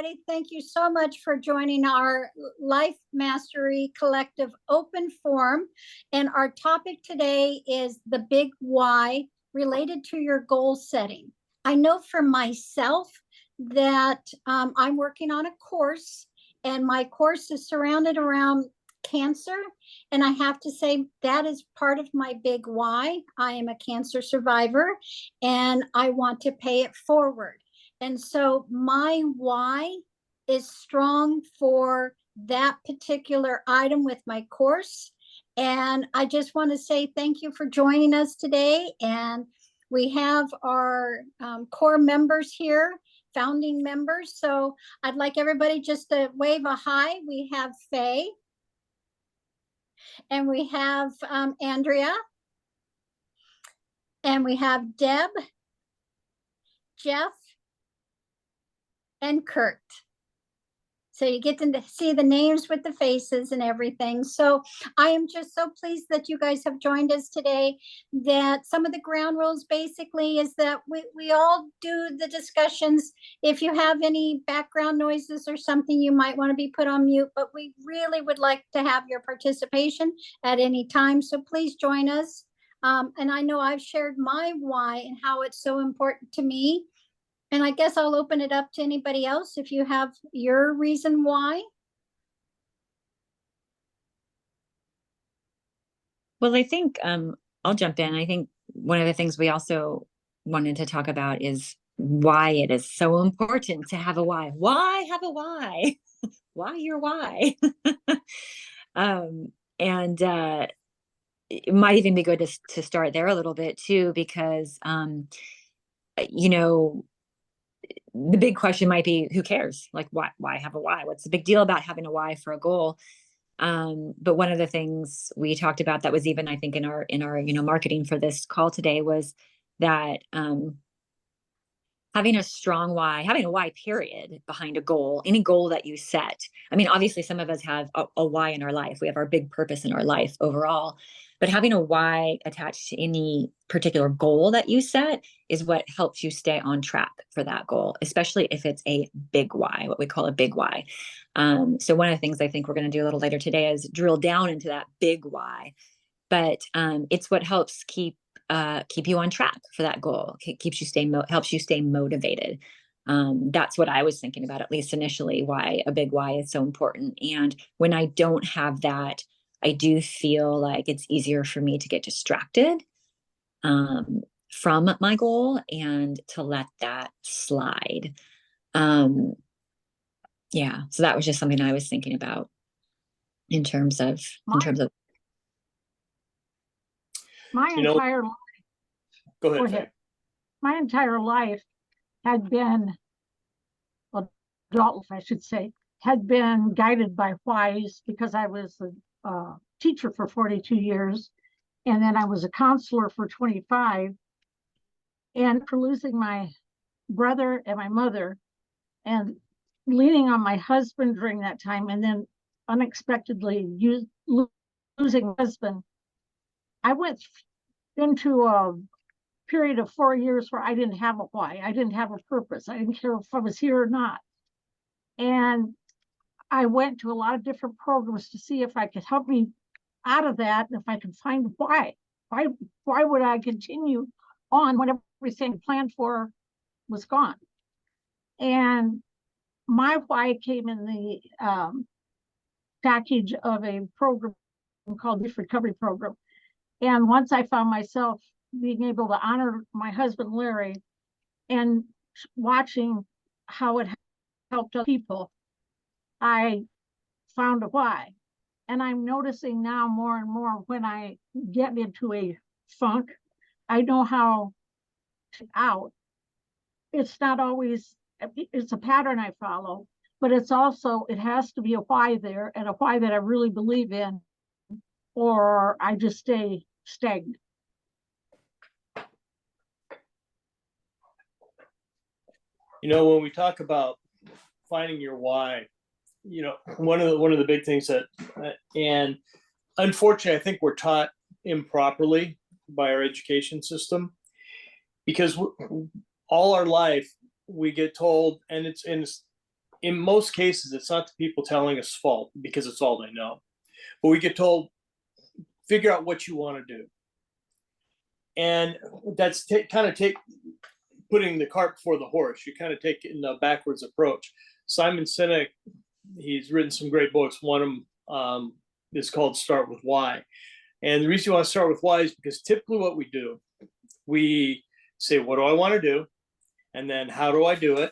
everybody. Thank you so much for joining our Life Mastery Collective Open Forum. And our topic today is the big why related to your goal setting. I know for myself that I'm working on a course, and my course is surrounded around cancer. And I have to say that is part of my big why. I am a cancer survivor and I want to pay it forward. And so my why is strong for that particular item with my course. And I just want to say thank you for joining us today. And we have our core members here, founding members. So I'd like everybody just to wave a hi. We have Faye. And we have Andrea. And we have Deb, Jeff, and Kurt. So you get to see the names with the faces and everything. So I am just so pleased that you guys have joined us today. That some of the ground rules basically is that we all do the discussions. If you have any background noises or something, you might want to be put on mute, but we really would like to have your participation at any time. So please join us. And I know I've shared my why and how it's so important to me. And I guess I'll open it up to anybody else if you have your reason why. Well, I think I'll jump in. I think one of the things we also wanted to talk about is why it is so important to have a why. Why have a why? Why your why? And it might even be good to start there a little bit too, because you know, the big question might be, who cares? Like, why have a why? What's the big deal about having a why for a goal? But one of the things we talked about that was even, I think, in our marketing for this call today was that having a strong why, having a why period behind a goal, any goal that you set. I mean, obviously some of us have a why in our life. We have our big purpose in our life overall, but having a why attached to any particular goal that you set is what helps you stay on track for that goal, especially if it's a big why, what we call a big why. So one of the things I think we're going to do a little later today is drill down into that big why, but it's what helps keep you on track for that goal. Keeps you helps you stay motivated. That's what I was thinking about, at least initially, why a big why is so important. And when I don't have that, I do feel like it's easier for me to get distracted from my goal and to let that slide. Yeah, so that was just something I was thinking about in terms of my entire life. Go ahead. My entire life had been, adult life, I should say, had been guided by whys, because I was a teacher for 42 years, and then I was a counselor for 25. And for losing my brother and my mother, and leaning on my husband during that time, and then unexpectedly losing my husband, I went into a period of 4 years where I didn't have a why. I didn't have a purpose. I didn't care if I was here or not. And I went to a lot of different programs to see if I could help me out of that, and if I could find why. Why would I continue on when everything planned for was gone? And my why came in the package of a program called the Recovery Program. And once I found myself being able to honor my husband, Larry, and watching how it helped other people, I found a why. And I'm noticing now more and more when I get into a funk, I know how to out. It's not always, it's a pattern I follow, but it's also, it has to be a why there, and a why that I really believe in, or I just stay stagnant. You know, when we talk about finding your why, you know, one of the big things that, and unfortunately, I think we're taught improperly by our education system, because all our life we get told, and it's in most cases, it's not the people telling us fault because it's all they know. But we get told, figure out what you want to do. And that's putting the cart before the horse. You kind of take it in a backwards approach. Simon Sinek, he's written some great books. One of them is called Start With Why. And the reason you want to start with why is because typically what we do, we say, what do I want to do? And then how do I do it?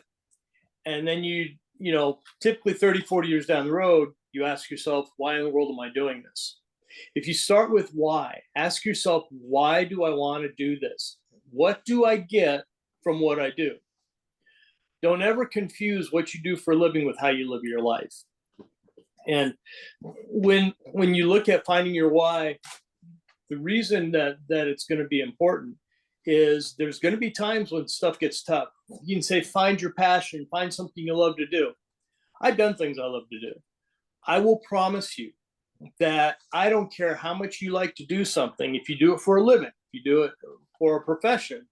And then you know, typically 30, 40 years down the road, you ask yourself, why in the world am I doing this? If you start with why, ask yourself, why do I want to do this? What do I get from what I do? Don't ever confuse what you do for a living with how you live your life. And when you look at finding your why, the reason that it's going to be important is there's going to be times when stuff gets tough. You can say, find your passion, find something you love to do. I've done things I love to do. I will promise you that I don't care how much you like to do something. If you do it for a living, if you do it for a profession,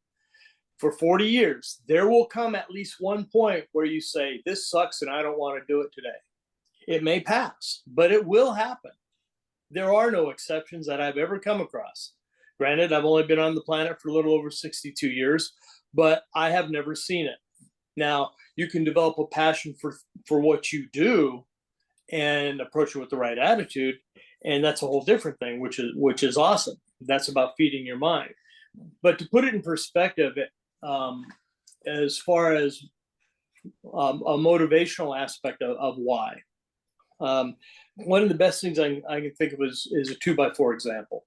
for 40 years, there will come at least one point where you say, this sucks and I don't want to do it today. It may pass, but it will happen. There are no exceptions that I've ever come across. Granted, I've only been on the planet for a little over 62 years, but I have never seen it. Now, you can develop a passion for what you do and approach it with the right attitude, and that's a whole different thing, which is awesome. That's about feeding your mind. But to put it in perspective, as far as a motivational aspect of why, one of the best things I can think of is a 2x4 example.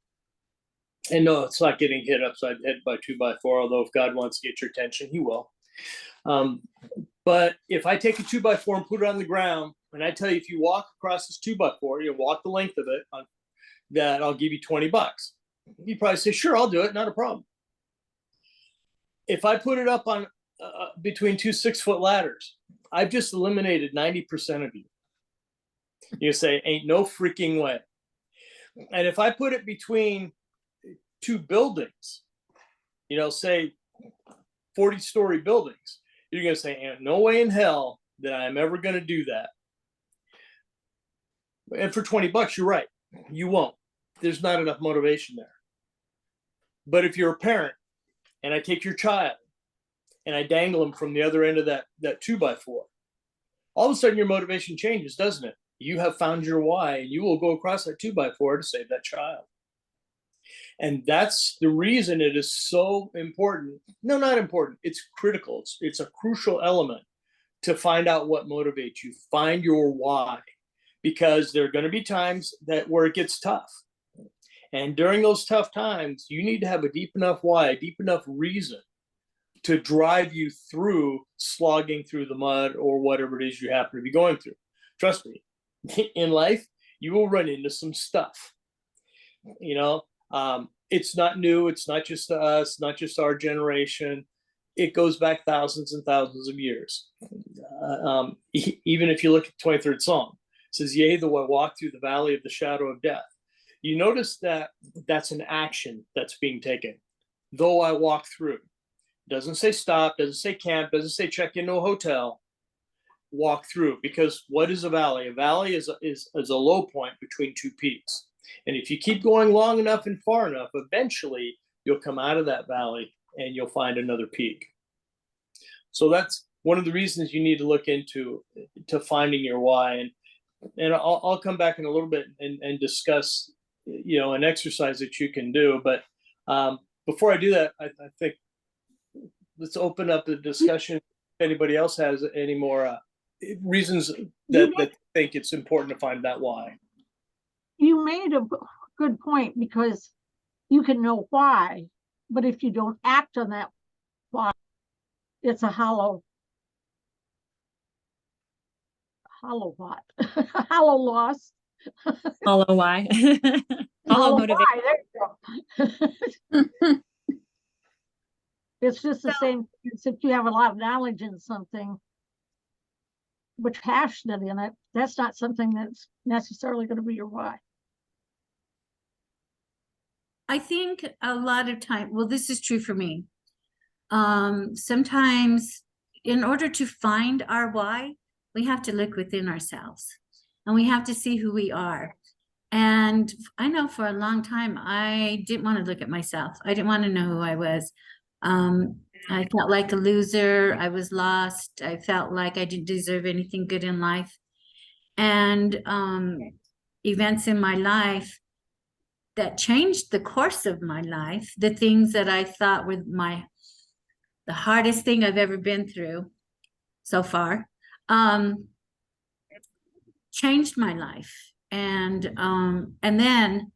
And no, it's not getting hit upside the head by 2x4, although if God wants to get your attention, he will. But if I take a 2x4 and put it on the ground, and I tell you, if you walk across this 2x4, you walk the length of it, that I'll give you $20. You probably say, sure, I'll do it, not a problem. If I put it up on between two 6-foot ladders, I've just eliminated 90% of you. You say, ain't no freaking way. And if I put it between two buildings, you know, say 40-story buildings, you're going to say, ain't no way in hell that I'm ever going to do that. And for $20, you're right. You won't. There's not enough motivation there. But if you're a parent and I take your child and I dangle them from the other end of that 2x4, all of a sudden your motivation changes, doesn't it? You have found your why, and you will go across that 2x4 to save that child. And that's the reason it is so important. No, not important. It's critical. It's a crucial element to find out what motivates you. Find your why, because there are going to be times where it gets tough. And during those tough times, you need to have a deep enough why, a deep enough reason to drive you through slogging through the mud or whatever it is you happen to be going through. Trust me, in life, you will run into some stuff. You know, it's not new. It's not just us, not just our generation. It goes back thousands and thousands of years. Even if you look at the 23rd Psalm, it says, yea, though I walk through the valley of the shadow of death. You notice that that's an action that's being taken. Though I walk through. Doesn't say stop, doesn't say camp, doesn't say check into a hotel. Walk through, because what is a valley? A valley is a low point between two peaks. And if you keep going long enough and far enough, eventually you'll come out of that valley and you'll find another peak. So that's one of the reasons you need to look into finding your why. And I'll come back in a little bit and discuss, you know, an exercise that you can do. But before I do that, I think let's open up the discussion. If anybody else has any more reasons that think it's important to find that why. You made a good point, because you can know why, but if you don't act on that why, it's a hollow what? Hollow loss. Hollow why. Hollow motivation. Why. There you go. It's just the same as if you have a lot of knowledge in something, but you're passionate in it. That's not something that's necessarily going to be your why. I think a lot of time, well, this is true for me. Sometimes in order to find our why, we have to look within ourselves and we have to see who we are. And I know for a long time, I didn't want to look at myself. I didn't want to know who I was. I felt like a loser. I was lost. I felt like I didn't deserve anything good in life. And events in my life that changed the course of my life, the things that I thought were the hardest thing I've ever been through so far, changed my life. And then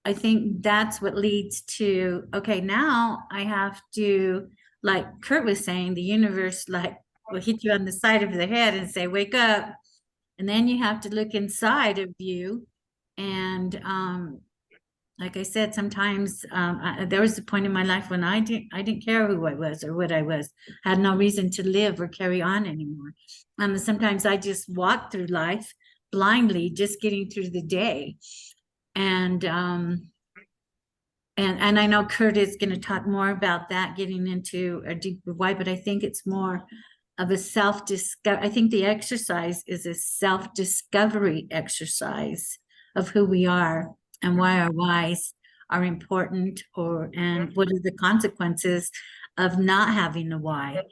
I think that's what leads to, okay, now I have to, like Kurt was saying, the universe like will hit you on the side of the head and say, wake up. And then you have to look inside of you. And like I said, sometimes there was a point in my life when I didn't care who I was or what I was. I had no reason to live or carry on anymore. Sometimes I just walked through life blindly, just getting through the day. And I know Kurt is going to talk more about that, getting into a deeper why, but I think it's more of a self-discovery. I think the exercise is a self-discovery exercise of who we are and why our whys are important, and what are the consequences of not having a why.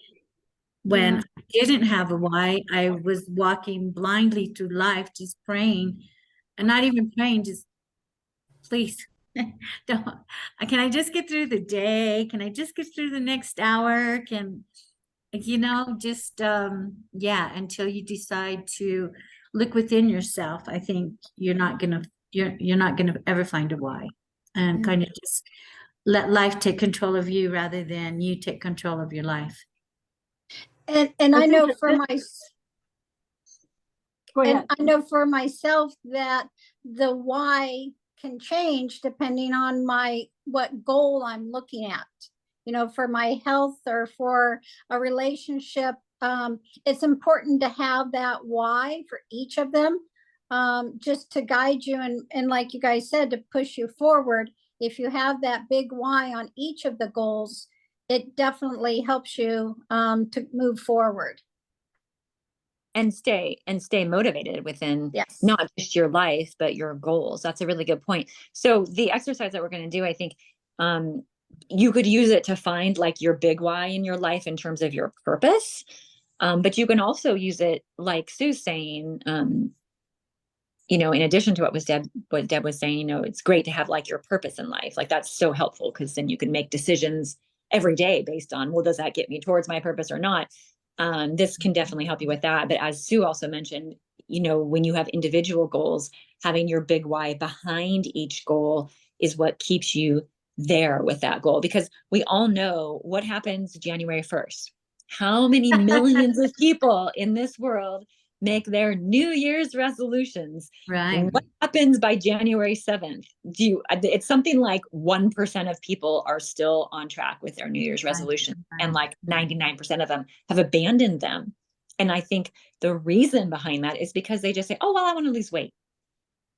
When I didn't have a why, I was walking blindly through life, just praying, and not even praying, just please don't. Can I just get through the day? Can I just get through the next hour? Just until you decide to look within yourself, I think you're not gonna ever find a why, and kind of just let life take control of you rather than you take control of your life. And I know for Go ahead. and I know for myself that the why can change depending on what goal I'm looking at. For my health or for a relationship, it's important to have that why for each of them, just to guide you and like you guys said, to push you forward. If you have that big why on each of the goals, it definitely helps you to move forward. And stay motivated within Yes. not just your life, but your goals. That's a really good point. So the exercise that we're going to do, I think, you could use it to find like your big why in your life in terms of your purpose. But you can also use it, like Sue's saying, in addition to what Deb was saying, it's great to have like your purpose in life. Like that's so helpful because then you can make decisions every day based on, well, does that get me towards my purpose or not? This can definitely help you with that. But as Sue also mentioned, when you have individual goals, having your big why behind each goal is what keeps you there with that goal. Because we all know what happens January 1st. How many millions of people in this world make their New Year's resolutions? Right. What happens by January 7th? It's something like 1% of people are still on track with their New Year's resolution, and like 99% of them have abandoned them. And I think the reason behind that is because they just say, oh, well, I want to lose weight.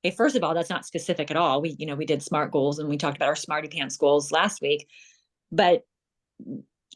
Okay, first of all, that's not specific at all. We did SMART goals and we talked about our Smarty Pants goals last week. But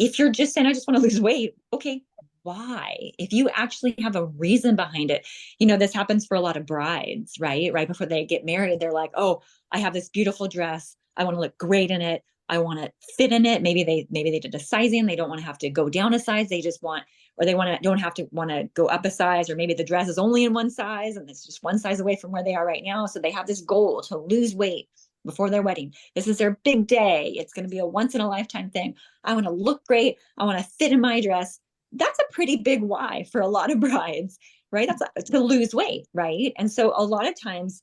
if you're just saying, I just want to lose weight, okay, why? If you actually have a reason behind it, this happens for a lot of brides, right? Right before they get married, they're like, oh, I have this beautiful dress. I want to look great in it. I want to fit in it. Maybe they did a sizing. They don't want to have to go down a size. They just want, or they don't have to go up a size, or maybe the dress is only in one size and it's just one size away from where they are right now. So they have this goal to lose weight before their wedding. This is their big day. It's going to be a once in a lifetime thing. I want to look great. I want to fit in my dress. That's a pretty big why for a lot of brides, right? That's to lose weight, right? And so a lot of times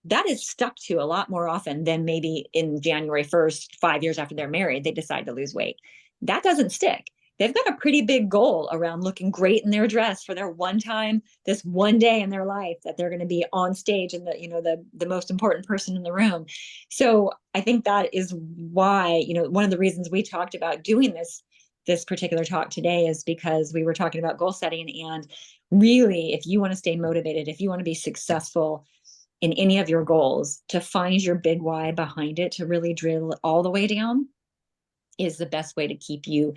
that is stuck to a lot more often than maybe in January 1st, 5 years after they're married, they decide to lose weight. That doesn't stick. They've got a pretty big goal around looking great in their dress for their one time, this one day in their life that they're going to be on stage and the most important person in the room. So I think that is why, one of the reasons we talked about doing this particular talk today is because we were talking about goal setting. And really, if you want to stay motivated, if you want to be successful in any of your goals, to find your big why behind it, to really drill all the way down, is the best way to keep you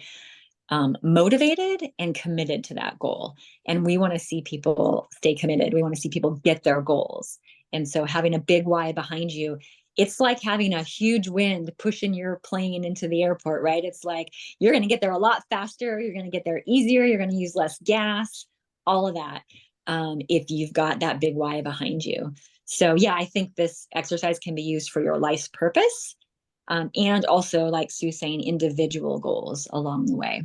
motivated and committed to that goal. And we want to see people stay committed. We want to see people get their goals. And so having a big why behind you, it's like having a huge wind pushing your plane into the airport, right? It's like you're going to get there a lot faster. You're going to get there easier. You're going to use less gas, all of that, if you've got that big why behind you. So yeah, I think this exercise can be used for your life's purpose, and also, like Sue's saying, individual goals along the way,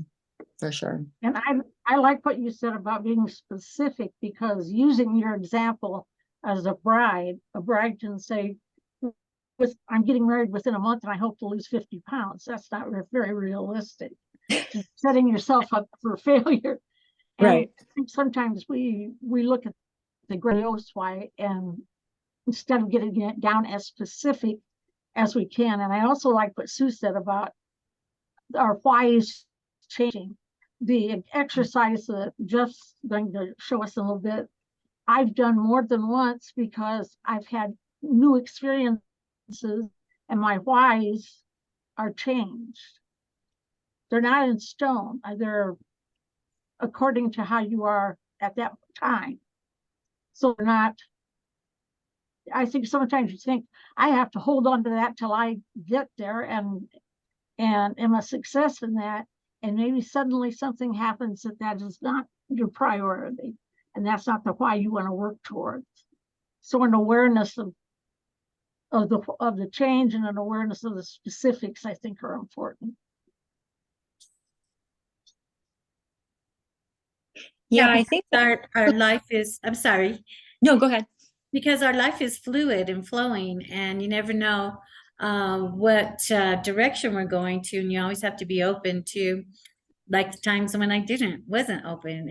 for sure. And I like what you said about being specific, because using your example as a bride can say, I'm getting married within a month and I hope to lose 50 pounds. That's not very realistic. Setting yourself up for failure. And Right. I think sometimes we look at the grandiose why, and instead of getting it down as specific as we can. And I also like what Sue said about our why is changing. The exercise that Jeff's going to show us in a little bit, I've done more than once because I've had new experiences and my whys are changed. They're not in stone. They're according to how you are at that time. So they're not, I think sometimes you think I have to hold on to that till I get there and am a success in that. And maybe suddenly something happens that is not your priority. And that's not the why you want to work towards. So an awareness of the change and an awareness of the specifics, I think, are important. Yeah, I think our life is, I'm sorry, no, go ahead. because our life is fluid and flowing, and you never know what direction we're going to, and you always have to be open to, like the times when I wasn't open,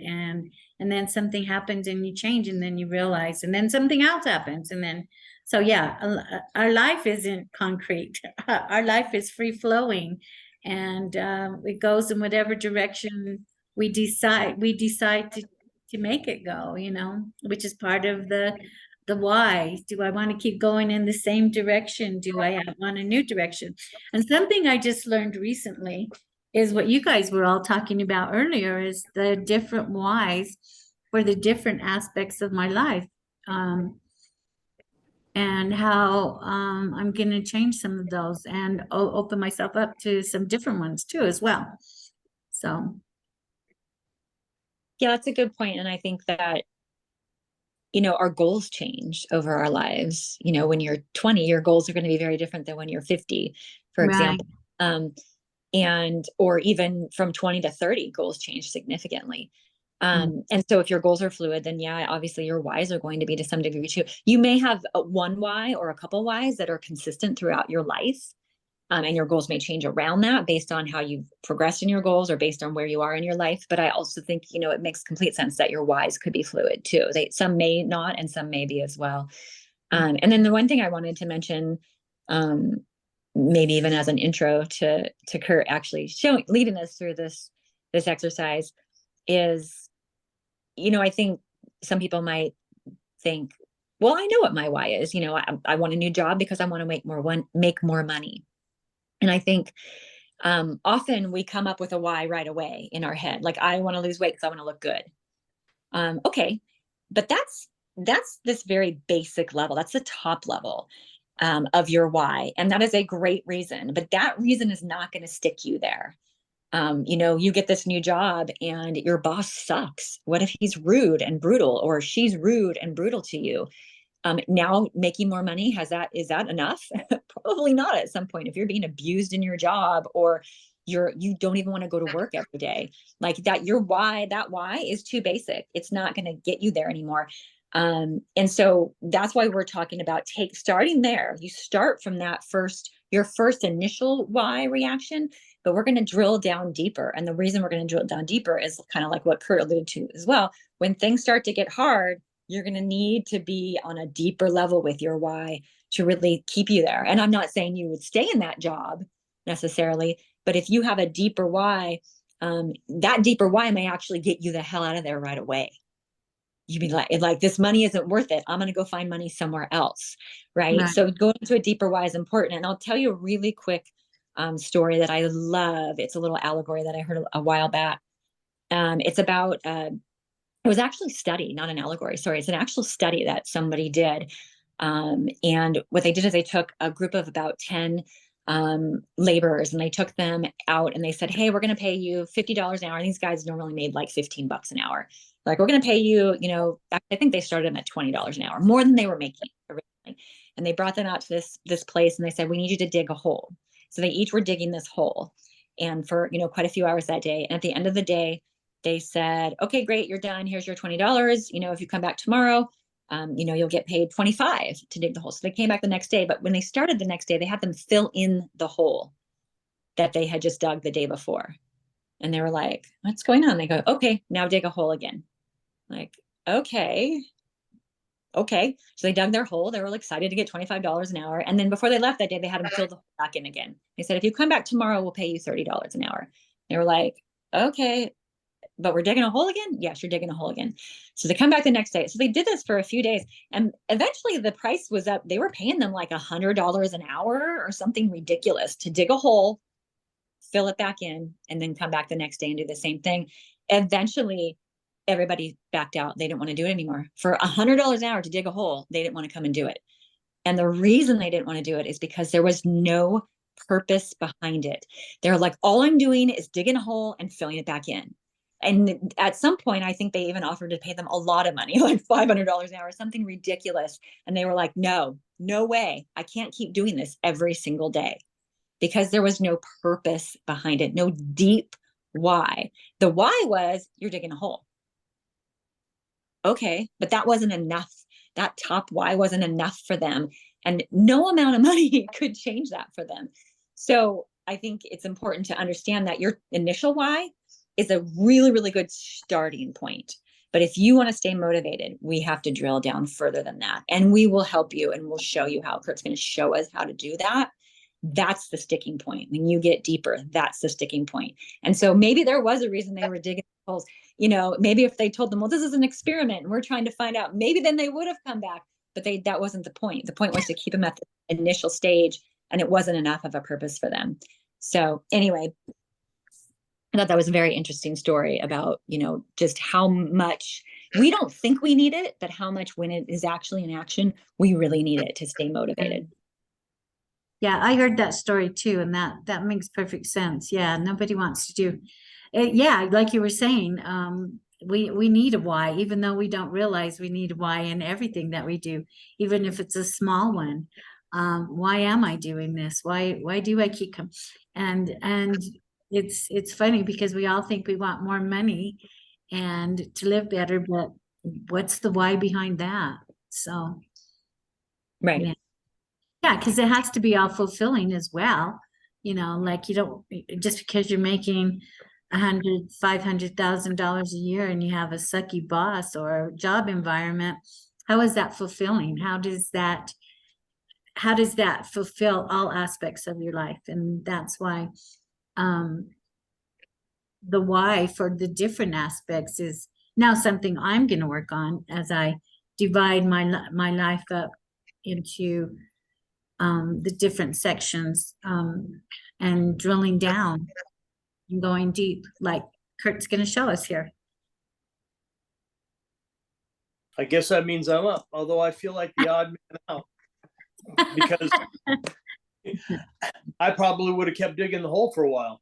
and then something happens and you change, and then you realize, and then something else happens, and then so yeah, our life isn't concrete. Our life is free flowing, and it goes in whatever direction we decide to make it go, which is part of the why. Do I want to keep going in the same direction? Do I want a new direction? And something I just learned recently is what you guys were all talking about earlier, is the different whys for the different aspects of my life. And how I'm going to change some of those and open myself up to some different ones too as well. So. Yeah, that's a good point. And I think that, our goals change over our lives. When you're 20, your goals are going to be very different than when you're 50, for example. Or even from 20 to 30, goals change significantly. And so if your goals are fluid, then yeah, obviously your whys are going to be to some degree too. You may have one why or a couple whys that are consistent throughout your life. And your goals may change around that based on how you've progressed in your goals or based on where you are in your life. But I also think, it makes complete sense that your whys could be fluid too. Some may not, and some may be as well. And then the one thing I wanted to mention, maybe even as an intro to Kurt actually leading us through this exercise, is, I think some people might think, well, I know what my why is. I want a new job because I want to make more money. And I think often we come up with a why right away in our head. Like, I want to lose weight because I want to look good. Okay. But that's this very basic level. That's the top level of your why. And that is a great reason, but that reason is not going to stick you there. You get this new job and your boss sucks. What if he's rude and brutal, or she's rude and brutal to you? Now making more money, is that enough? Probably not at some point. If you're being abused in your job, or you don't even want to go to work every day, like that, that why is too basic. It's not going to get you there anymore. And so that's why we're talking about starting there. You start from your first initial why reaction, but we're going to drill down deeper. And the reason we're going to drill down deeper is kind of like what Kurt alluded to as well. When things start to get hard, you're going to need to be on a deeper level with your why to really keep you there. And I'm not saying you would stay in that job necessarily, but if you have a deeper why, that deeper why may actually get you the hell out of there right away. You'd be like, this money isn't worth it. I'm going to go find money somewhere else. Right. So going to a deeper why is important. And I'll tell you a really quick story that I love. It's a little allegory that I heard a while back. It's about, it was actually a study, not an allegory. Sorry, it's an actual study that somebody did. And what they did is they took a group of about 10 laborers, and they took them out and they said, hey, we're going to pay you $50 an hour. And these guys normally made like $15 an hour. Like, we're going to pay you, you know, I think they started them at $20 an hour, more than they were making originally. And they brought them out to this place, and they said, we need you to dig a hole. So they each were digging this hole, and for, you know, quite a few hours that day. And at the end of the day, they said, okay, great, you're done. Here's your $20. You know, if you come back tomorrow, you know, you'll get paid $25 to dig the hole. So they came back the next day, but when they started the next day, they had them fill in the hole that they had just dug the day before. And they were like, what's going on? They go, okay, now dig a hole again. Like, okay. So they dug their hole. They were excited to get $25 an hour. And then before they left that day, they had them fill the hole back in again. They said, if you come back tomorrow, we'll pay you $30 an hour. They were like, okay, but we're digging a hole again? Yes, you're digging a hole again. So they come back the next day. So they did this for a few days, and eventually the price was up. They were paying them like $100 an hour or something ridiculous to dig a hole, fill it back in, and then come back the next day and do the same thing. Eventually, everybody backed out. They didn't want to do it anymore. For $100 an hour to dig a hole, they didn't want to come and do it. And the reason they didn't want to do it is because there was no purpose behind it. They're like, all I'm doing is digging a hole and filling it back in. And at some point, I think they even offered to pay them a lot of money, like $500 an hour, something ridiculous. And they were like, no way. I can't keep doing this every single day, because there was no purpose behind it, no deep why. The why was, you're digging a hole. Okay, but that wasn't enough. That top why wasn't enough for them. And no amount of money could change that for them. So I think it's important to understand that your initial why is a really, really good starting point. But if you want to stay motivated, we have to drill down further than that. And we will help you, and we'll show you how. Kurt's going to show us how to do that. That's the sticking point. When you get deeper, that's the sticking point. And so maybe there was a reason they were digging holes. You know, maybe if they told them, well, this is an experiment and we're trying to find out, maybe then they would have come back. But that wasn't the point. The point was to keep them at the initial stage, and it wasn't enough of a purpose for them. So anyway, I thought that was a very interesting story about, you know, just how much we don't think we need it, but how much when it is actually in action, we really need it to stay motivated. Yeah, I heard that story too, and that makes perfect sense. Yeah, nobody wants to do it. Yeah, like you were saying, we need a why, even though we don't realize we need a why in everything that we do, even if it's a small one. Why am I doing this? Why do I keep coming? And it's funny because we all think we want more money and to live better, but what's the why behind that? So, Right. yeah, because it has to be all fulfilling as well. You know, like you don't, just because you're making $500,000 a year and you have a sucky boss or job environment, how is that fulfilling? How does that fulfill all aspects of your life? And that's why the why for the different aspects is now something I'm going to work on as I divide my life up into the different sections, and drilling down and going deep, like Kurt's going to show us here. I guess that means I'm up, although I feel like the odd man out, because I probably would have kept digging the hole for a while.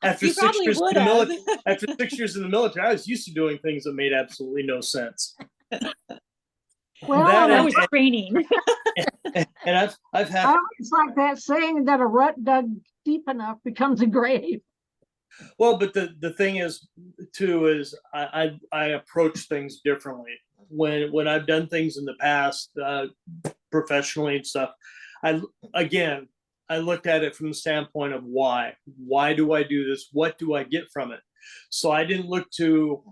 After You 6 years in probably the would have. military, after 6 years in the military, I was used to doing things that made absolutely no sense. Well, That was training. And I've had, it's like that saying that a rut dug deep enough becomes a grave. well, but the thing is too, is I approach things differently. When I've done things in the past, professionally and stuff, I looked at it from the standpoint of why do I do this? What do I get from it? So I didn't look to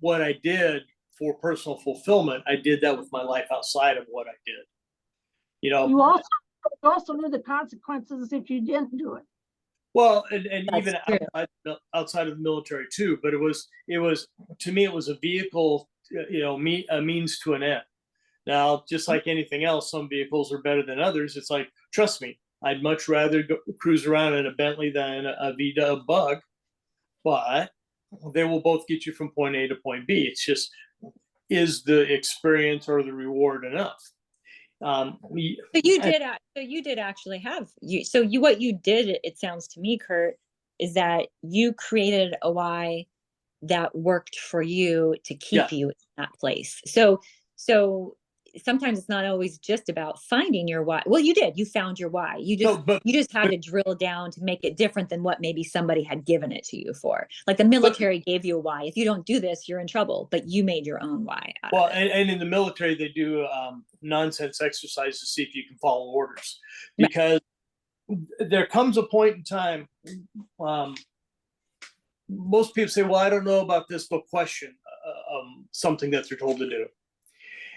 what I did for personal fulfillment. I did that with my life outside of what I did. You know, You also knew the consequences if you didn't do it. well, and That's even true. outside of the military too. But it was to me, it was a vehicle, you know, a means to an end. Now, just like anything else, some vehicles are better than others. It's like, trust me, I'd much rather cruise around in a Bentley than a VW Bug, but they will both get you from point A to point B. It's just, is the experience or the reward enough? So you did actually have what you did, it sounds to me, Kurt, is that you created a why that worked for you to keep you in that place. So sometimes it's not always just about finding your why. Well, you found your why. You just had to drill down to make it different than what maybe somebody had given it to you for. Like the military gave you a why. If you don't do this, you're in trouble, but you made your own why. Well, and in the military, they do nonsense exercises to see if you can follow orders, because there comes a point in time, most people say, well, I don't know about this, they'll question something that they're told to do.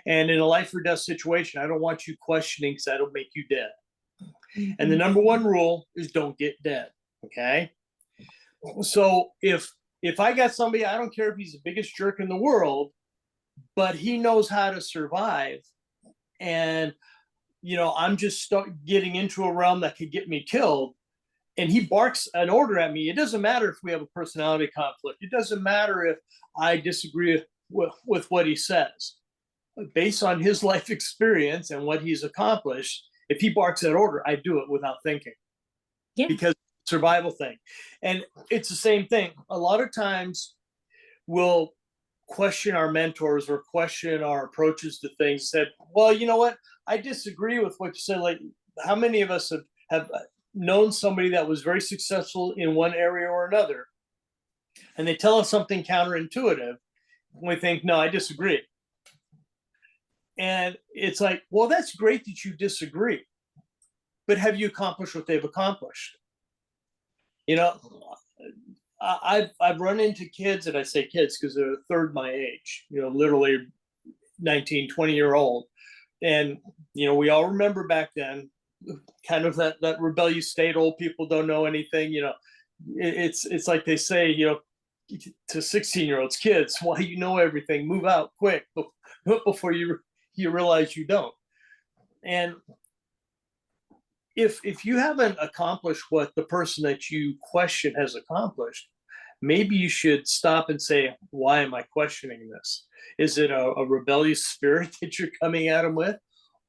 And in a life or death situation, I don't want you questioning, because that'll make you dead. And the number one rule is don't get dead. Okay. So if I got somebody, I don't care if he's the biggest jerk in the world, but he knows how to survive, and I'm just getting into a realm that could get me killed, and he barks an order at me, it doesn't matter if we have a personality conflict. It doesn't matter if I disagree with what he says. Based on his life experience and what he's accomplished, if he barks that order, I do it without thinking. Yeah. Because survival thing. And it's the same thing. A lot of times we'll question our mentors or question our approaches to things. Said, well, you know what? I disagree with what you said. Like, how many of us have known somebody that was very successful in one area or another, and they tell us something counterintuitive, and we think, no, I disagree. And it's like, well, that's great that you disagree, but have you accomplished what they've accomplished? I've run into kids, and I say kids because they're a third my age, literally 19, 20-year-old. And, we all remember back then, kind of that rebellious state, old people don't know anything, it's like they say, to 16-year-olds, kids, why you know everything, move out quick before you realize you don't. And if you haven't accomplished what the person that you question has accomplished, maybe you should stop and say, why am I questioning this? Is it a rebellious spirit that you're coming at them with?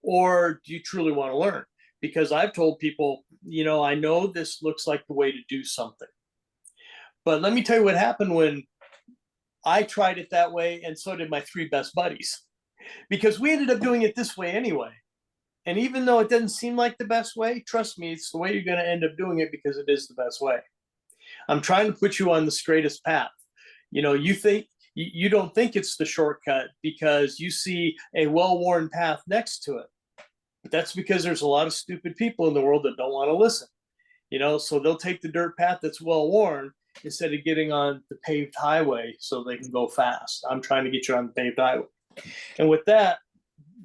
Or do you truly want to learn? Because I've told people, I know this looks like the way to do something, but let me tell you what happened when I tried it that way, and so did my three best buddies, because we ended up doing it this way anyway. And even though it doesn't seem like the best way, trust me, it's the way you're going to end up doing it, because it is the best way. I'm trying to put you on the straightest path. You don't think it's the shortcut because you see a well-worn path next to it. But that's because there's a lot of stupid people in the world that don't want to listen. So they'll take the dirt path that's well-worn instead of getting on the paved highway so they can go fast. I'm trying to get you on the paved highway. And with that,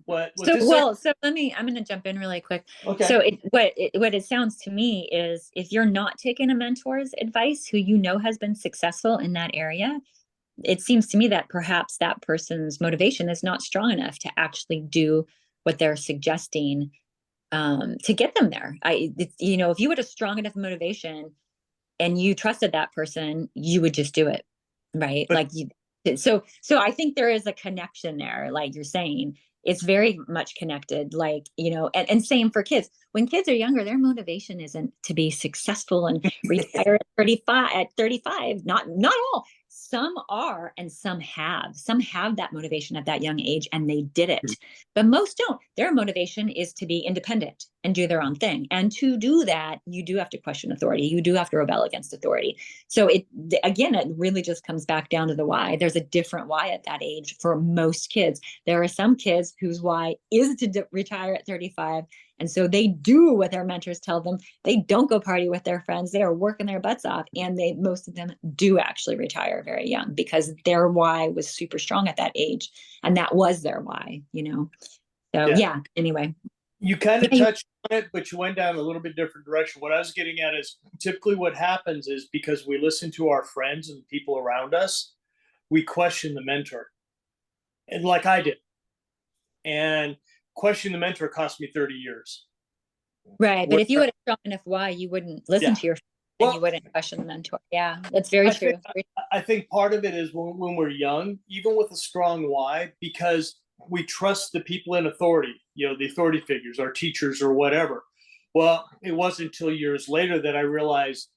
I'm going to jump in really quick. Okay. So what it sounds to me is, if you're not taking a mentor's advice who has been successful in that area, it seems to me that perhaps that person's motivation is not strong enough to actually do what they're suggesting to get them there. If you had a strong enough motivation and you trusted that person, you would just do it, right? So I think there is a connection there, like you're saying. It's very much connected, and same for kids. When kids are younger, their motivation isn't to be successful and retire at 35. Not all. Some are, and some have. Some have that motivation at that young age, and they did it. But most don't. Their motivation is to be independent and do their own thing. And to do that, you do have to question authority. You do have to rebel against authority. So it really just comes back down to the why. There's a different why at that age for most kids. There are some kids whose why is to retire at 35. And so they do what their mentors tell them. They don't go party with their friends. They are working their butts off. And most of them do actually retire very young, because their why was super strong at that age. And that was their why, So yeah, anyway. You kind of touched on it, but you went down a little bit different direction. What I was getting at is, typically what happens is, because we listen to our friends and people around us, we question the mentor. And like I did. And question the mentor cost me 30 years. Right. But if you would have strong enough why, you wouldn't listen Yeah. to your friend, Well, and you wouldn't question the mentor. Yeah, that's very true. I think part of it is when we're young, even with a strong why, because we trust the people in authority, the authority figures, our teachers or whatever. Well, it wasn't until years later that I realized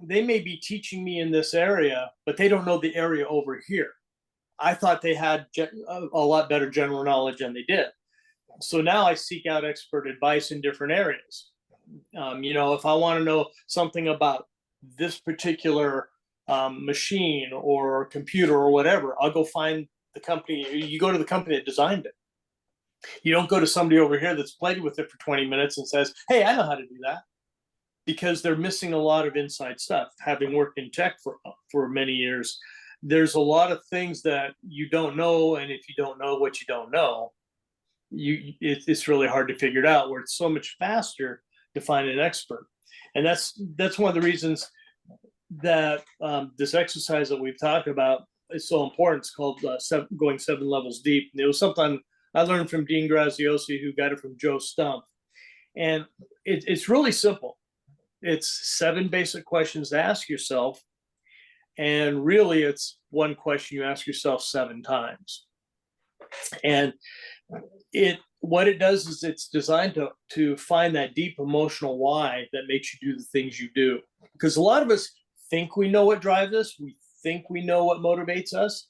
they may be teaching me in this area, but they don't know the area over here. I thought they had a lot better general knowledge than they did. So now I seek out expert advice in different areas. If I want to know something about this particular machine or computer or whatever, I'll go find the company. You go to the company that designed it. You don't go to somebody over here that's played with it for 20 minutes and says, hey, I know how to do that. Because they're missing a lot of inside stuff. Having worked in tech for many years, there's a lot of things that you don't know. And if you don't know what you don't know, it's really hard to figure it out, where it's so much faster to find an expert. And that's one of the reasons that this exercise that we've talked about is so important. It's called going 7 levels deep. And it was something I learned from Dean Graziosi, who got it from Joe Stump. And it's really simple. It's 7 basic questions to ask yourself. And really, it's one question you ask yourself 7 times. And what it does is it's designed to find that deep emotional why that makes you do the things you do. Because a lot of us think we know what drives us. We think we know what motivates us.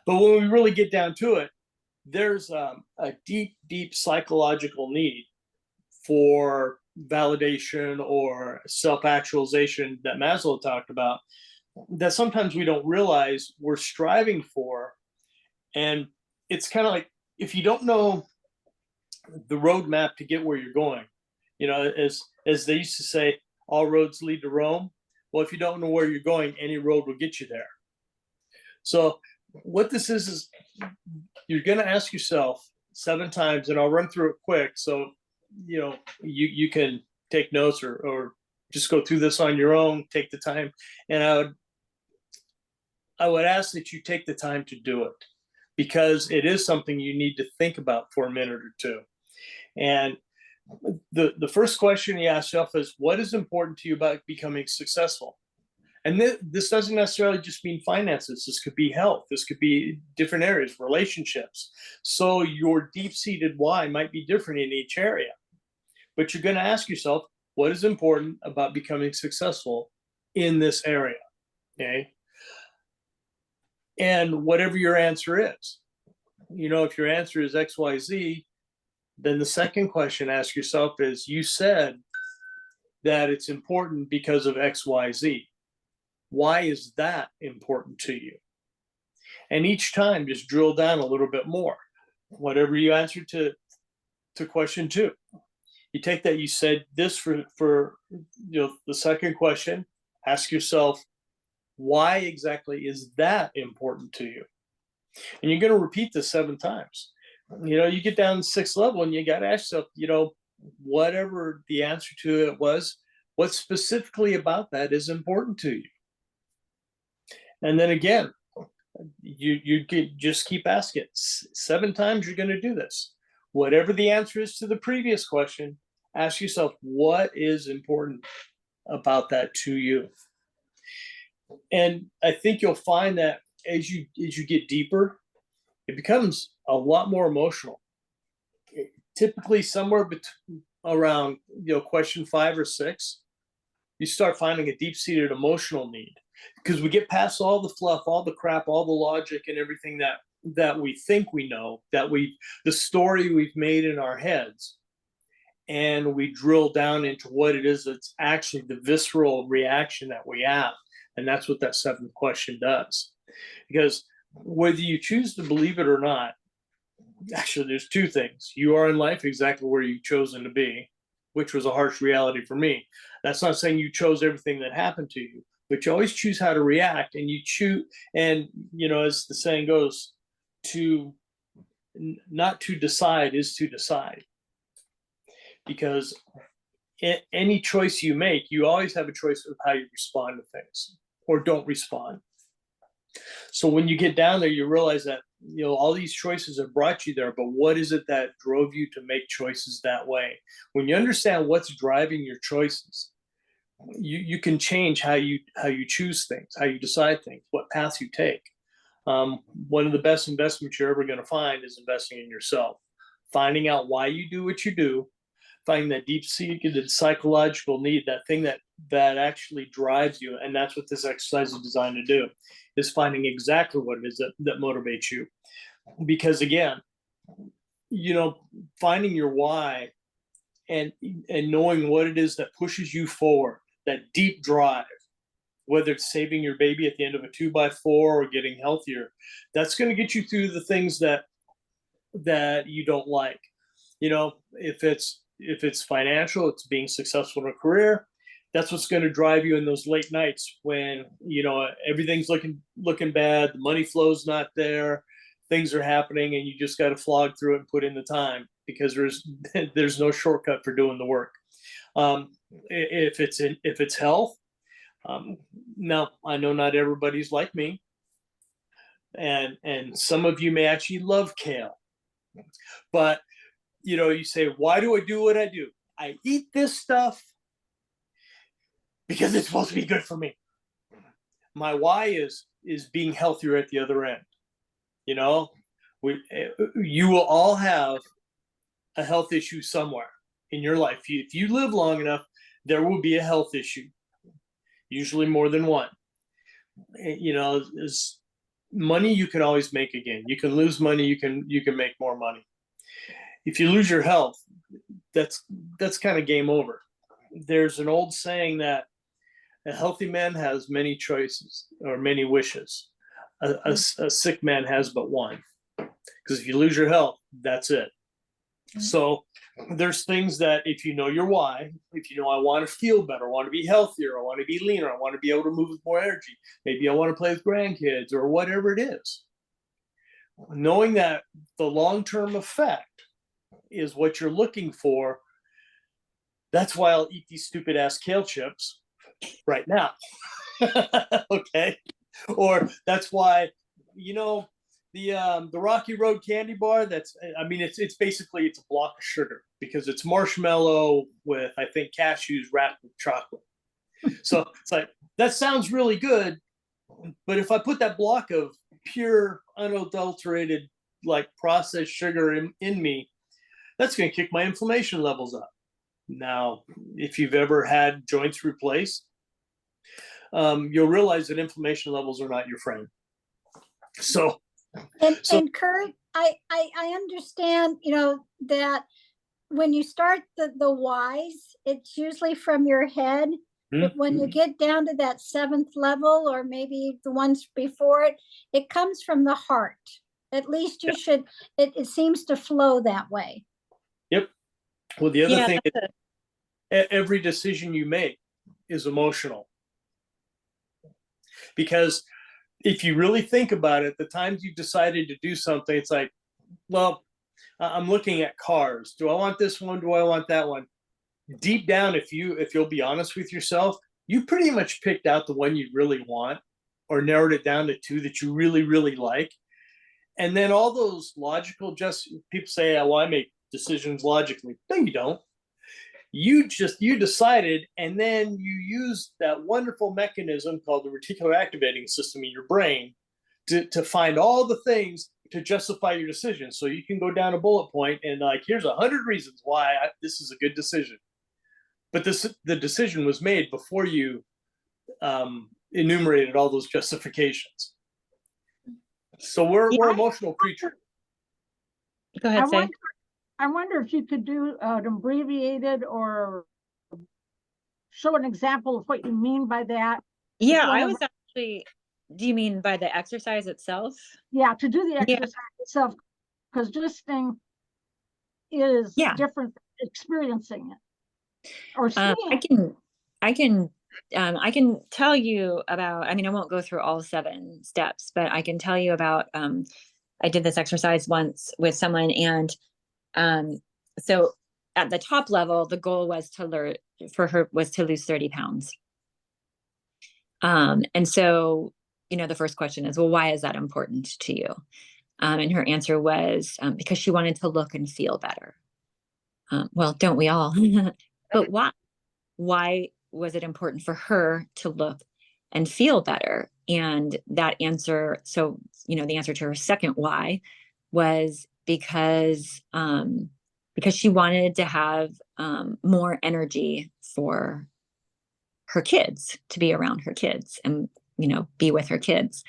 But when we really get down to it, there's a deep, deep psychological need for validation or self-actualization that Maslow talked about, that sometimes we don't realize we're striving for. And it's kind of like, if you don't know the roadmap to get where you're going, as they used to say, all roads lead to Rome. Well, if you don't know where you're going, any road will get you there. So what this is you're going to ask yourself 7 times, and I'll run through it quick. So, you can take notes or just go through this on your own, take the time. And I would ask that you take the time to do it, because it is something you need to think about for a minute or two. And the first question you ask yourself is, what is important to you about becoming successful? And this doesn't necessarily just mean finances. This could be health. This could be different areas, relationships. So your deep-seated why might be different in each area. But you're going to ask yourself, what is important about becoming successful in this area? Okay. And whatever your answer is, if your answer is X, Y, Z, then the second question to ask yourself is, you said that it's important because of X, Y, Z. Why is that important to you? And each time just drill down a little bit more. Whatever you answer to question 2, you take that, you said this for the second question, ask yourself, why exactly is that important to you? And you're going to repeat this 7 times. You get down to 6th level and you got to ask yourself, whatever the answer to it was, what specifically about that is important to you? And then again, you just keep asking. 7 times you're going to do this. Whatever the answer is to the previous question, ask yourself, what is important about that to you? And I think you'll find that as you get deeper, it becomes a lot more emotional. Typically somewhere around question 5 or 6, you start finding a deep-seated emotional need, because we get past all the fluff, all the crap, all the logic and everything that we think we know, the story we've made in our heads, and we drill down into what it is that's actually the visceral reaction that we have. And that's what that 7th question does. Because whether you choose to believe it or not, actually there's 2 things. You are in life exactly where you've chosen to be, which was a harsh reality for me. That's not saying you chose everything that happened to you, but you always choose how to react, and you choose, and as the saying goes, not to decide is to decide. Because any choice you make, you always have a choice of how you respond to things or don't respond. So when you get down there, you realize that all these choices have brought you there, but what is it that drove you to make choices that way? When you understand what's driving your choices, you can change how you choose things, how you decide things, what paths you take. One of the best investments you're ever going to find is investing in yourself, finding out why you do what you do, finding that deep-seated psychological need, that thing that actually drives you. And that's what this exercise is designed to do, is finding exactly what it is that motivates you. Because again, finding your why and knowing what it is that pushes you forward, that deep drive, whether it's saving your baby at the end of a 2x4 or getting healthier, that's going to get you through the things that you don't like. If it's financial, it's being successful in a career. That's what's going to drive you in those late nights when everything's looking bad, the money flow's not there, things are happening, and you just got to flog through it and put in the time, because there's no shortcut for doing the work. If it's health, now I know not everybody's like me, and some of you may actually love kale, but you say, why do I do what I do? I eat this stuff because it's supposed to be good for me. My why is being healthier at the other end. You will all have a health issue somewhere in your life. If you live long enough, there will be a health issue, usually more than one. Money you can always make again. You can lose money, you can make more money. If you lose your health, that's kind of game over. There's an old saying that a healthy man has many choices or many wishes. A sick man has but one. Because if you lose your health, that's it. So there's things that if you know your why, if I want to feel better, I want to be healthier, I want to be leaner, I want to be able to move with more energy, maybe I want to play with grandkids or whatever it is. Knowing that the long-term effect is what you're looking for, that's why I'll eat these stupid ass kale chips right now. Okay? Or that's why, the Rocky Road candy bar, it's basically, it's a block of sugar because it's marshmallow with, I think, cashews wrapped with chocolate. So it's like, that sounds really good, but if I put that block of pure, unadulterated, like processed sugar in me, that's going to kick my inflammation levels up. Now, if you've ever had joints replaced, you'll realize that inflammation levels are not your friend. And Kurt, I understand, that when you start the whys, it's usually from your head. But when you get down to that 7th level, or maybe the ones before it, it comes from the heart. At least you should, it seems to flow that way. Yep. Well, the other thing is, every decision you make is emotional. Because if you really think about it, the times you've decided to do something, it's like, well, I'm looking at cars. Do I want this one? Do I want that one? Deep down, if you'll be honest with yourself, you pretty much picked out the one you really want, or narrowed it down to 2 that you really, really like. And then all those logical, people say, well, I make decisions logically. No, you don't. You decided, and then you use that wonderful mechanism called the reticular activating system in your brain to find all the things to justify your decision. So you can go down a bullet point and here's 100 reasons why this is a good decision. But the decision was made before you enumerated all those justifications. So we're emotional creatures. Go ahead, Say. I wonder if you could do an abbreviated or show an example of what you mean by that. Yeah, I was actually, do you mean by the exercise itself? Yeah, to do the exercise itself, because listening is different than experiencing it or seeing it. I can tell you about, I won't go through all 7 steps, but I can tell you about, I did this exercise once with someone, and so at the top level, the goal was to lose 30 pounds. And so, the first question is, well, why is that important to you? And her answer was because she wanted to look and feel better. Well, don't we all? But why? Why was it important for her to look and feel better? And that answer, so, the answer to her second why was because she wanted to have more energy for her kids, to be around her kids and, be with her kids.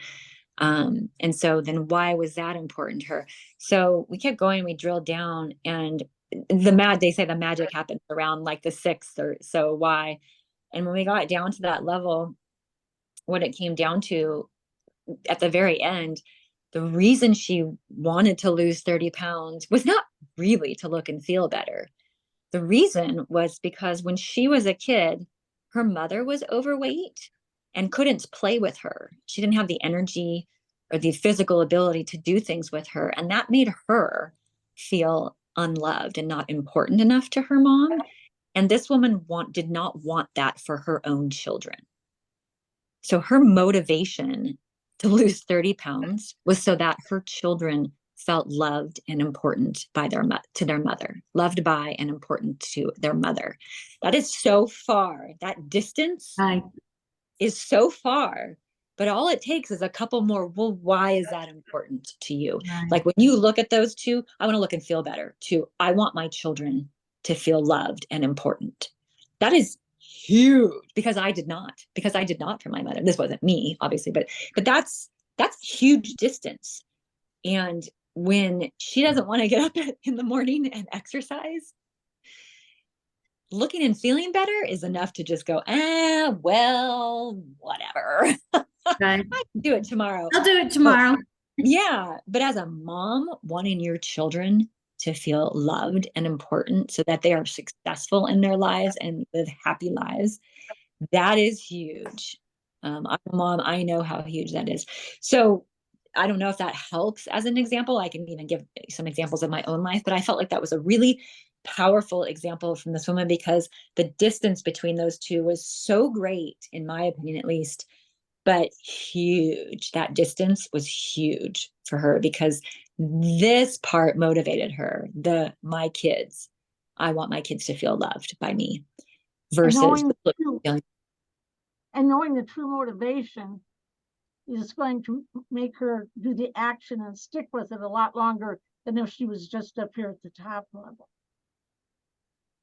And so then why was that important to her? So we kept going, we drilled down, and they say the magic happens around like the sixth or so why. And when we got down to that level, what it came down to at the very end, the reason she wanted to lose 30 pounds was not really to look and feel better. The reason was because when she was a kid, her mother was overweight and couldn't play with her. She didn't have the energy or the physical ability to do things with her. And that made her feel unloved and not important enough to her mom. And this woman did not want that for her own children. So her motivation to lose 30 pounds was so that her children felt loved and important by to their mother, loved by and important to their mother. That is so far. That distance is so far, but all it takes is a couple more. Well, why is that important to you? Right. Like when you look at those two, I want to look and feel better too. I want my children to feel loved and important. That is huge because I did not for my mother. This wasn't me, obviously, but that's huge distance. And when she doesn't want to get up in the morning and exercise, looking and feeling better is enough to just go, well, whatever. Right. I can do it tomorrow. I'll do it tomorrow. Yeah. But as a mom, wanting your children to feel loved and important so that they are successful in their lives and live happy lives, that is huge. I'm a mom. I know how huge that is. So I don't know if that helps as an example. I can even give some examples of my own life, but I felt like that was a really powerful example from this woman because the distance between those two was so great, in my opinion, at least, but huge. That distance was huge for her because this part motivated her. My kids, I want my kids to feel loved by me versus and knowing the true motivation is going to make her do the action and stick with it a lot longer than if she was just up here at the top level.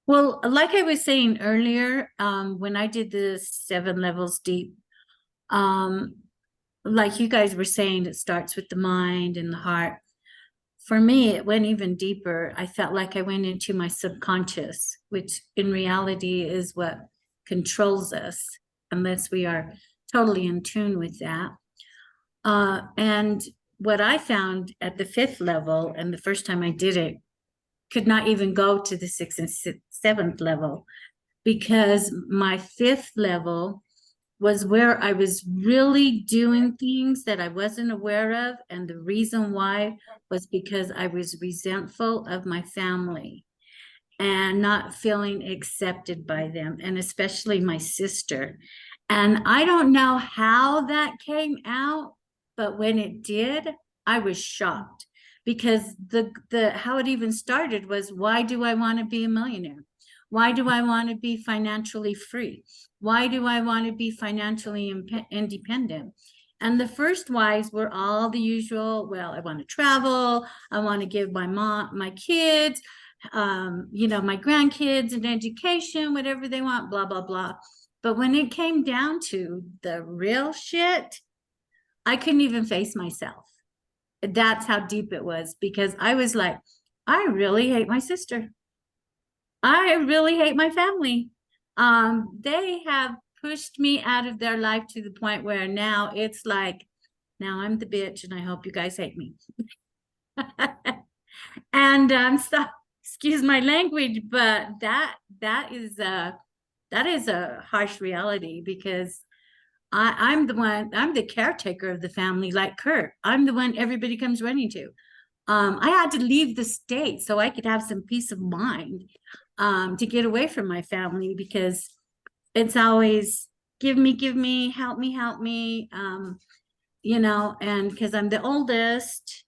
Well, like I was saying earlier, when I did the 7 levels deep, like you guys were saying, it starts with the mind and the heart. For me, it went even deeper. I felt like I went into my subconscious, which in reality is what controls us, unless we are totally in tune with that. And what I found at the 5th level, and the first time I did it, could not even go to the 6th and 7th level, because my 5th level was where I was really doing things that I wasn't aware of. And the reason why was because I was resentful of my family and not feeling accepted by them, and especially my sister. And I don't know how that came out, but when it did, I was shocked, because the how it even started was, why do I want to be a millionaire? Why do I want to be financially free? Why do I want to be financially independent? And the first whys were all the usual. Well, I want to travel. I want to give my kids, my grandkids an education, whatever they want, blah, blah, blah. But when it came down to the real shit, I couldn't even face myself. That's how deep it was, because I was like, I really hate my sister. I really hate my family. They have pushed me out of their life to the point where now it's like, now I'm the bitch and I hope you guys hate me. And so, excuse my language, but that is a harsh reality, because I'm the caretaker of the family, like Kurt. I'm the one everybody comes running to. I had to leave the state so I could have some peace of mind, to get away from my family, because it's always give me, help me, and because I'm the oldest,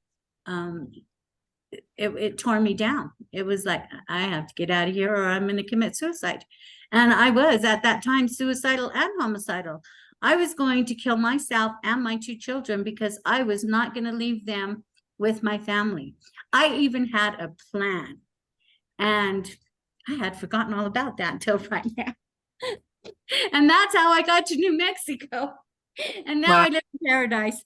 it tore me down. It was like, I have to get out of here or I'm going to commit suicide. And I was at that time suicidal and homicidal. I was going to kill myself and my 2 children because I was not going to leave them with my family. I even had a plan, and I had forgotten all about that until right now. And that's how I got to New Mexico. And now Wow. I live in paradise.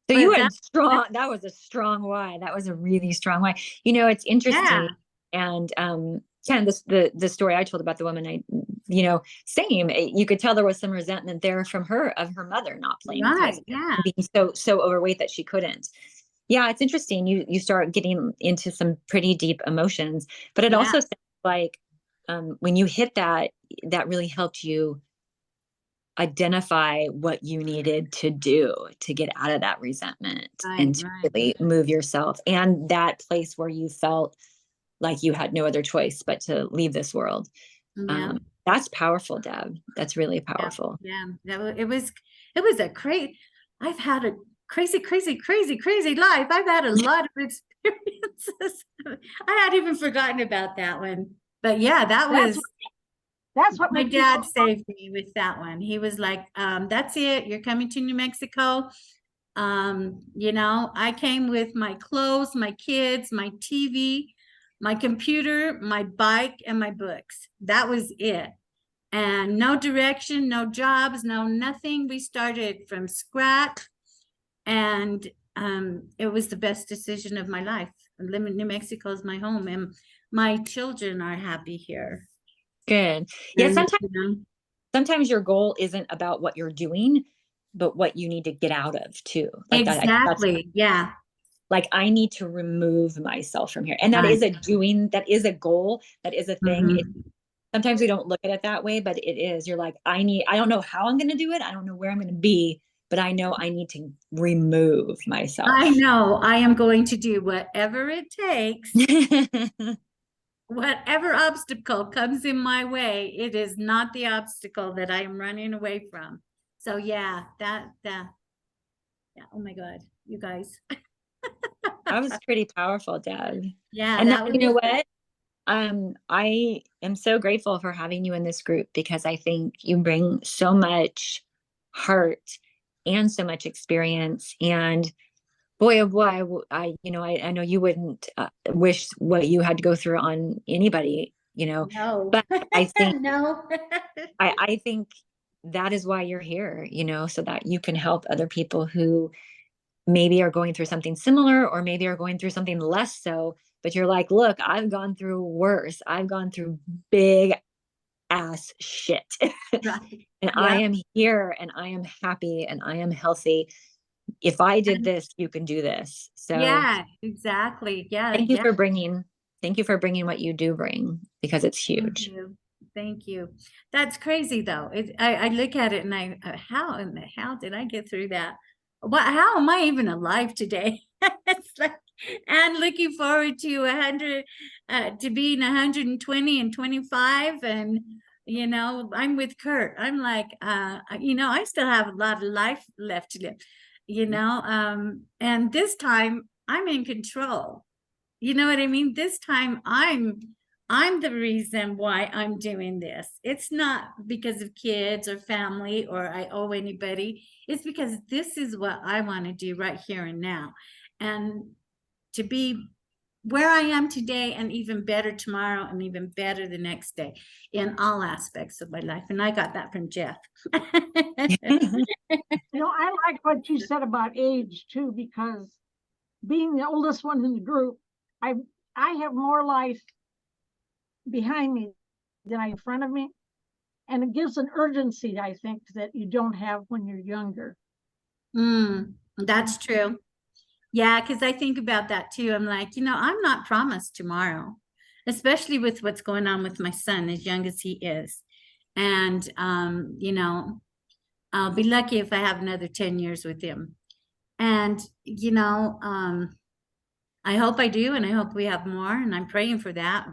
So you But had strong, that was a strong why. That was a really strong why. You know, it's interesting. And kind of this, the story I told about the woman, you know, same, you could tell there was some resentment there from her, of her mother not playing with Right, us, yeah. being so overweight that she couldn't. Yeah, it's interesting. You start getting into some pretty deep emotions, but it Yeah. also sounds like when you hit that, that really helped you identify what you needed to do to get out of that resentment and to really move yourself, and that place where you felt like you had no other choice but to leave this world. Yeah. That's powerful, Deb. That's really powerful. Yeah. It was a crazy, I've had a crazy life. I've had a lot of experiences. I had even forgotten about that one. But yeah, That's what my makes you dad so saved me with that one. He was like, that's it. You're coming to New Mexico. You know, I came with my clothes, my kids, my TV, my computer, my bike, and my books. That was it. And no direction, no jobs, no nothing. We started from scratch. And it was the best decision of my life. New Mexico is my home, and my children are happy here. Good. Yeah, And, sometimes your goal isn't about what you're doing, but what you need to get out of too. Like exactly. Yeah. Like, I need to remove myself from here. And that is a doing, that is a goal, that is a thing. Sometimes we don't look at it that way, but it is. You're like, I don't know how I'm going to do it. I don't know where I'm going to be, but I know I need to remove myself. I know I am going to do whatever it takes. Whatever obstacle comes in my way, it is not the obstacle that I am running away from. So yeah, yeah. Oh my God, you guys. That was pretty powerful, Deb. Yeah. And you know what? I am so grateful for having you in this group, because I think you bring so much heart and so much experience. And boy, oh boy, I know you wouldn't wish what you had to go through on anybody, you know. No. But I think no. I think that is why you're here, you know, so that you can help other people who maybe are going through something similar, or maybe are going through something less so, but you're like, look, I've gone through worse. I've gone through big ass shit. Right. And I am here, and I am happy, and I am healthy. If I did this, you can do this. So yeah, exactly. Yeah. thank you for bringing what you do bring, because it's huge. Thank you. That's crazy though. I look at it and how in the hell did I get through that? How am I even alive today? It's like, and looking forward to 100, to being 120 and 25. And, you know, I'm with Kurt. I'm like, you know, I still have a lot of life left to live, you know, and this time I'm in control. You know what I mean? This time I'm the reason why I'm doing this. It's not because of kids or family or I owe anybody. It's because this is what I want to do right here and now. And to be where I am today, and even better tomorrow, and even better the next day, in all aspects of my life. And I got that from Jeff. You know, I like what you said about age too, because being the oldest one in the group, I have more life behind me than I in front of me. And it gives an urgency, I think, that you don't have when you're younger. That's true. Yeah, because I think about that too. I'm like, you know, I'm not promised tomorrow, especially with what's going on with my son, as young as he is. And, you know, I'll be lucky if I have another 10 years with him. And, you know, I hope I do. And I hope we have more. And I'm praying for that.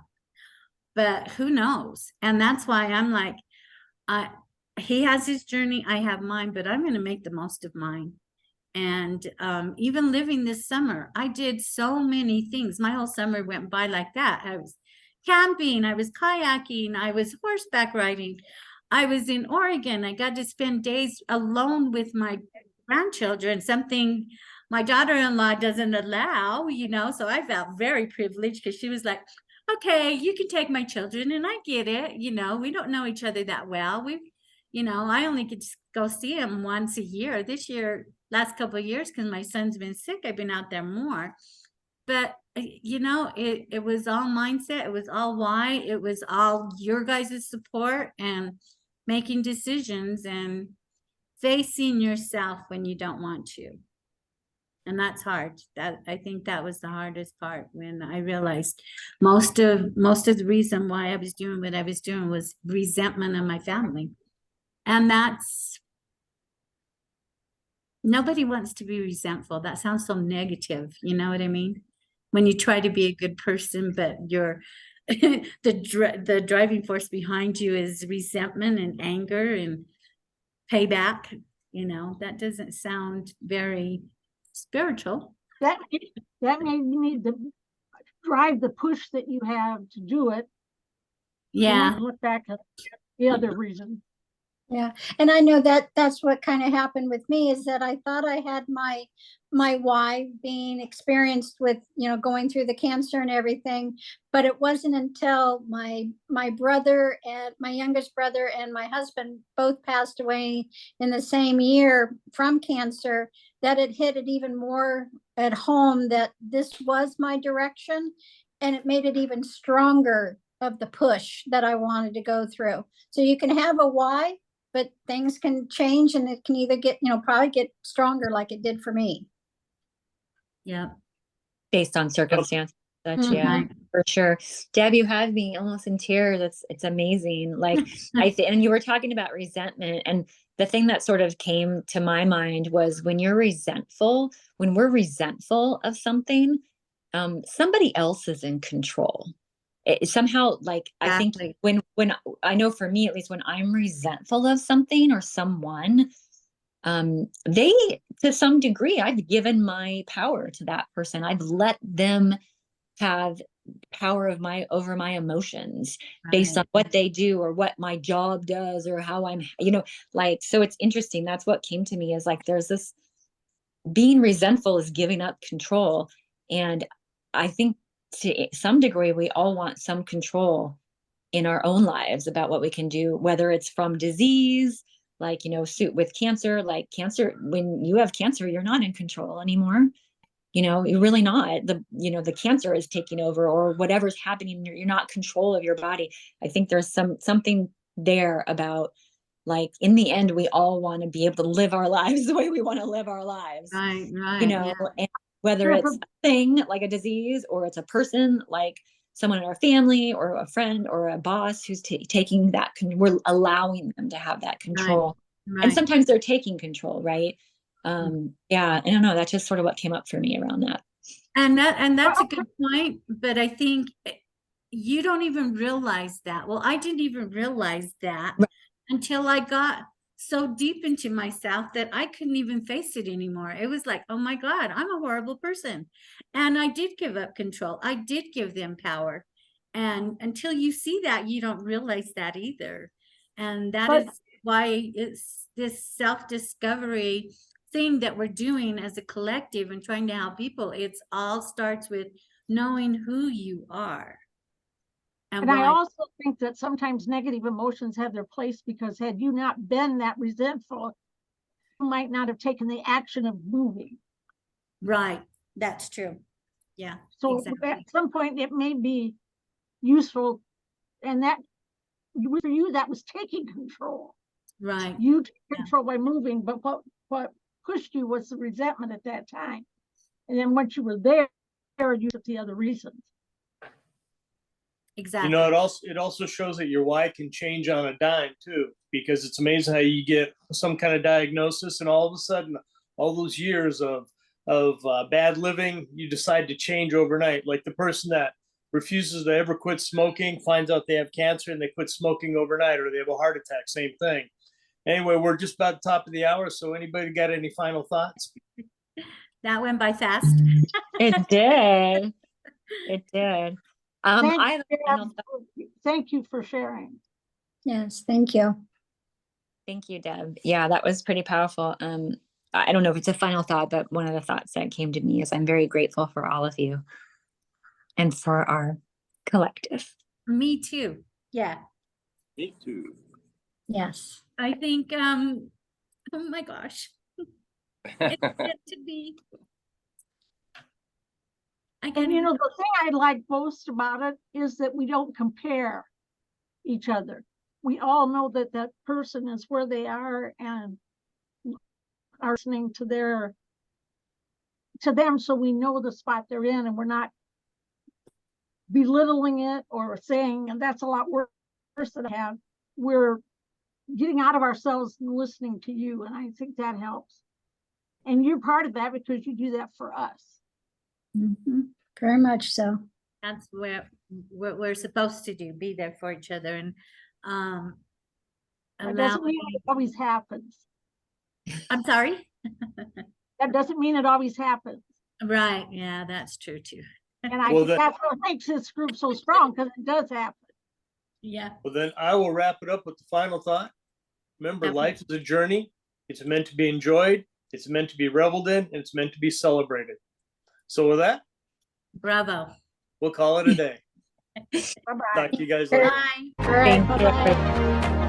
But who knows? And that's why I'm like, he has his journey, I have mine, but I'm going to make the most of mine. And even living this summer, I did so many things. My whole summer went by like that. I was camping, I was kayaking, I was horseback riding. I was in Oregon. I got to spend days alone with my grandchildren, something my daughter-in-law doesn't allow, you know. So I felt very privileged because she was like, okay, you can take my children, and I get it. You know, we don't know each other that well. I only could just go see him once a year. This year, last couple of years, because my son's been sick, I've been out there more. But it was all mindset. It was all why. It was all your guys' support and making decisions and facing yourself when you don't want to. And that's hard. I think that was the hardest part, when I realized most of the reason why I was doing what I was doing was resentment of my family. And nobody wants to be resentful. That sounds so negative. You know what I mean? When you try to be a good person, but you're the driving force behind you is resentment and anger and payback. That doesn't sound very spiritual. That may need to drive the push that you have to do it. Yeah. Look back at the other reason. Yeah, and I know that that's what kind of happened with me, is that I thought I had my why being experienced with, going through the cancer and everything, but it wasn't until my brother and my youngest brother and my husband both passed away in the same year from cancer that it hit it even more at home that this was my direction, and it made it even stronger of the push that I wanted to go through. So you can have a why, but things can change, and it can either get, probably get stronger like it did for me. Yeah. Based on circumstance. Such, Mhm. yeah, for sure. Deb, you have me almost in tears. It's amazing. Like and you were talking about resentment, and the thing that sort of came to my mind was when we're resentful of something, somebody else is in control. It somehow, like, I think when I know, for me at least, when I'm resentful of something or someone, they, to some degree, I've given my power to that person. I've let them have power over my emotions based on what they do or what my job does or how I'm, so it's interesting. That's what came to me, is like, there's this, being resentful is giving up control. And I think to some degree, we all want some control in our own lives about what we can do, whether it's from disease, like, with cancer, when you have cancer, you're not in control anymore. You're really not. The cancer is taking over, or whatever's happening, you're not in control of your body. I think there's something there about, like, in the end, we all want to be able to live our lives the way we want to live our lives. Right. And whether it's a thing like a disease, or it's a person like someone in our family or a friend or a boss who's taking that, we're allowing them to have that control. Right. And sometimes they're taking control, right? Yeah, I don't know. That's just sort of what came up for me around that. And that's a good point. But I think you don't even realize that. Well, I didn't even realize that until I got so deep into myself that I couldn't even face it anymore. It was like, oh my God, I'm a horrible person. And I did give up control. I did give them power. And until you see that, you don't realize that either. And that is why it's this self-discovery thing that we're doing as a collective and trying to help people. It's all starts with knowing who you are. And I also think that sometimes negative emotions have their place, because had you not been that resentful, you might not have taken the action of moving. Right. That's true. Yeah. So exactly. At some point it may be useful, and that for you, that was taking control. Right. You took control by moving, but what pushed you was the resentment at that time. And then once you were there, you took the other reasons. Exactly. It also shows that your why can change on a dime too, because it's amazing how you get some kind of diagnosis, and all of a sudden, all those years of bad living, you decide to change overnight. Like the person that refuses to ever quit smoking finds out they have cancer and they quit smoking overnight, or they have a heart attack. Same thing. Anyway, we're just about the top of the hour. So anybody got any final thoughts? That went by fast. It did. It did. Thank I have a you, final Deb. thought. Thank you for sharing. Yes, thank you. Thank you, Deb. Yeah, that was pretty powerful. I don't know if it's a final thought, but one of the thoughts that came to me is I'm very grateful for all of you and for our collective. Me too. Yeah. Me too. Yes. I think, oh my gosh. It's meant to be. I And can, you know, the thing I like most about it is that we don't compare each other. We all know that that person is where they are and are listening to them, so we know the spot they're in, and we're not belittling it or saying, and that's a lot worse than I have. We're getting out of ourselves and listening to you, and I think that helps. And you're part of that because you do that for us. Mhm. Very much so. that's what we're supposed to do, be there for each other and That doesn't mean allowing, it always happens. I'm sorry? That doesn't mean it always happens. Right, yeah, that's true too. And I Well, think that's what makes this group so strong, because it does happen. Yeah, Well, then I will wrap it up with the final thought. Remember, Okay. life is a journey. It's meant to be enjoyed. It's meant to be reveled in, and it's meant to be celebrated. So with that, bravo. we'll call it a day. Bye-bye. Talk to you guys later. Bye. All right, Thank you. bye-bye.